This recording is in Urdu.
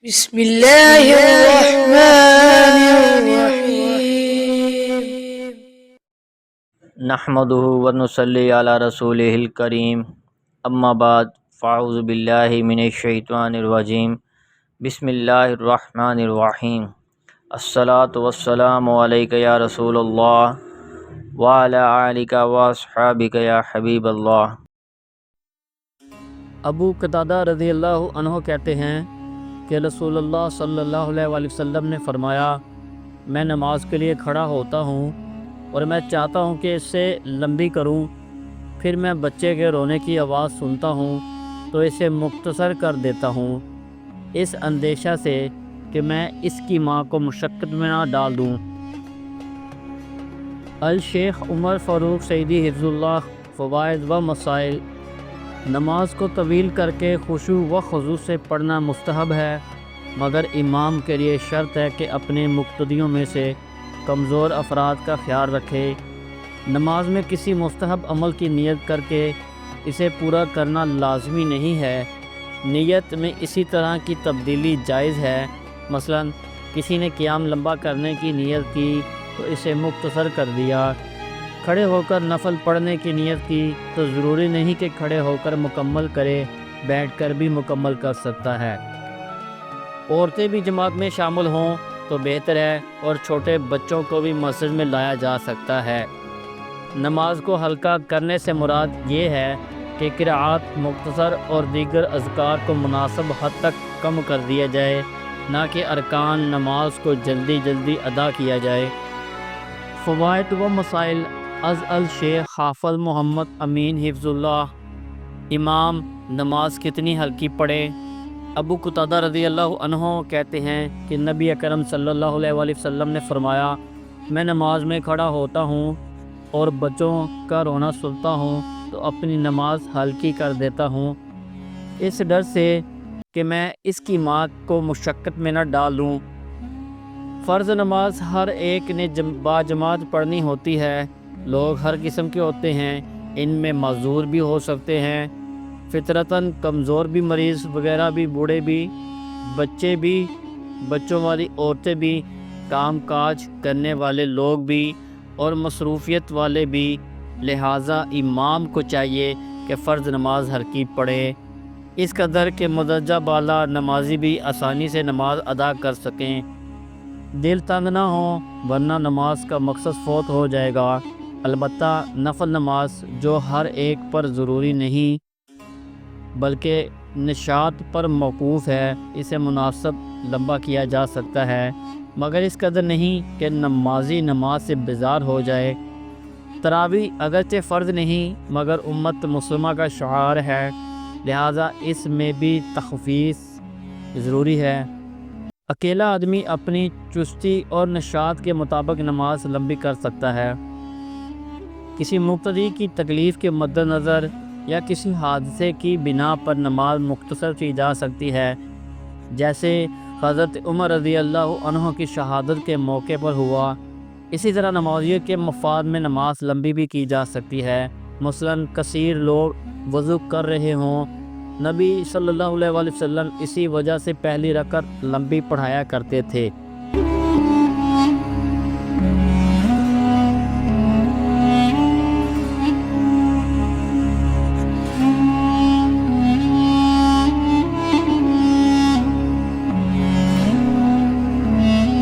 بسم اللہ الرحمن الرحیم نحمده ونصلی علی رسولہ الکریم اما بعد فاعوذ باللہ من الشیطان الرجیم بسم اللہ الرحمن الرحیم الصلاۃ والسلام علیک یا رسول اللہ وعلی آلک واصحابک یا حبیب اللہ۔ ابو قتادہ رضی اللہ عنہ کہتے ہیں کہ رسول اللہ صلی اللہ علیہ وآلہ وسلم نے فرمایا، میں نماز کے لیے کھڑا ہوتا ہوں اور میں چاہتا ہوں کہ اس سے لمبی کروں، پھر میں بچے کے رونے کی آواز سنتا ہوں تو اسے مختصر کر دیتا ہوں، اس اندیشہ سے کہ میں اس کی ماں کو مشقت میں نہ ڈال دوں۔ الشیخ عمر فاروق سعیدی حفظ اللہ فوائد و مسائل۔ نماز کو طویل کر کے خشوع و خضوع سے پڑھنا مستحب ہے، مگر امام کے لیے شرط ہے کہ اپنے مقتدیوں میں سے کمزور افراد کا خیال رکھے۔ نماز میں کسی مستحب عمل کی نیت کر کے اسے پورا کرنا لازمی نہیں ہے، نیت میں اسی طرح کی تبدیلی جائز ہے۔ مثلا کسی نے قیام لمبا کرنے کی نیت کی تو اسے مختصر کر دیا، کھڑے ہو کر نفل پڑھنے کی نیت کی تو ضروری نہیں کہ کھڑے ہو کر مکمل کرے، بیٹھ کر بھی مکمل کر سکتا ہے۔ عورتیں بھی جماعت میں شامل ہوں تو بہتر ہے، اور چھوٹے بچوں کو بھی مسجد میں لایا جا سکتا ہے۔ نماز کو ہلکا کرنے سے مراد یہ ہے کہ قرأت مختصر اور دیگر اذکار کو مناسب حد تک کم کر دیا جائے، نہ کہ ارکان نماز کو جلدی جلدی ادا کیا جائے۔ فوائد و مسائل از الشیخ حافظ محمد امین حفظ اللہ۔ امام نماز کتنی ہلکی پڑھے؟ ابو قتادہ رضی اللہ عنہ کہتے ہیں کہ نبی اکرم صلی اللہ علیہ وآلہ وسلم نے فرمایا، میں نماز میں کھڑا ہوتا ہوں اور بچوں کا رونا سنتا ہوں تو اپنی نماز ہلکی کر دیتا ہوں، اس ڈر سے کہ میں اس کی ماں کو مشقت میں نہ ڈال دوں۔ فرض نماز ہر ایک نے باجماعت پڑھنی ہوتی ہے، لوگ ہر قسم کے ہوتے ہیں، ان میں معذور بھی ہو سکتے ہیں، فطرتاً کمزور بھی، مریض وغیرہ بھی، بوڑھے بھی، بچے بھی، بچوں والی عورتیں بھی، کام کاج کرنے والے لوگ بھی اور مصروفیت والے بھی، لہٰذا امام کو چاہیے کہ فرض نماز ہلکی پڑھے، اس قدر کہ مدرجہ بالا نمازی بھی آسانی سے نماز ادا کر سکیں، دل تنگ نہ ہو، ورنہ نماز کا مقصد فوت ہو جائے گا۔ البتہ نفل نماز جو ہر ایک پر ضروری نہیں بلکہ نشاط پر موقوف ہے، اسے مناسب لمبا کیا جا سکتا ہے، مگر اس قدر نہیں کہ نمازی نماز سے بیزار ہو جائے۔ تراویح اگرچہ فرض نہیں مگر امت مسلمہ کا شعار ہے، لہٰذا اس میں بھی تخفیف ضروری ہے۔ اکیلا آدمی اپنی چستی اور نشاط کے مطابق نماز لمبی کر سکتا ہے۔ کسی مقتدی کی تکلیف کے مد نظر یا کسی حادثے کی بنا پر نماز مختصر کی جا سکتی ہے، جیسے حضرت عمر رضی اللہ عنہ کی شہادت کے موقع پر ہوا۔ اسی طرح نمازیوں کے مفاد میں نماز لمبی بھی کی جا سکتی ہے، مثلاً کثیر لوگ وضو کر رہے ہوں، نبی صلی اللہ علیہ وآلہ وسلم اسی وجہ سے پہلی رکعت لمبی پڑھایا کرتے تھے۔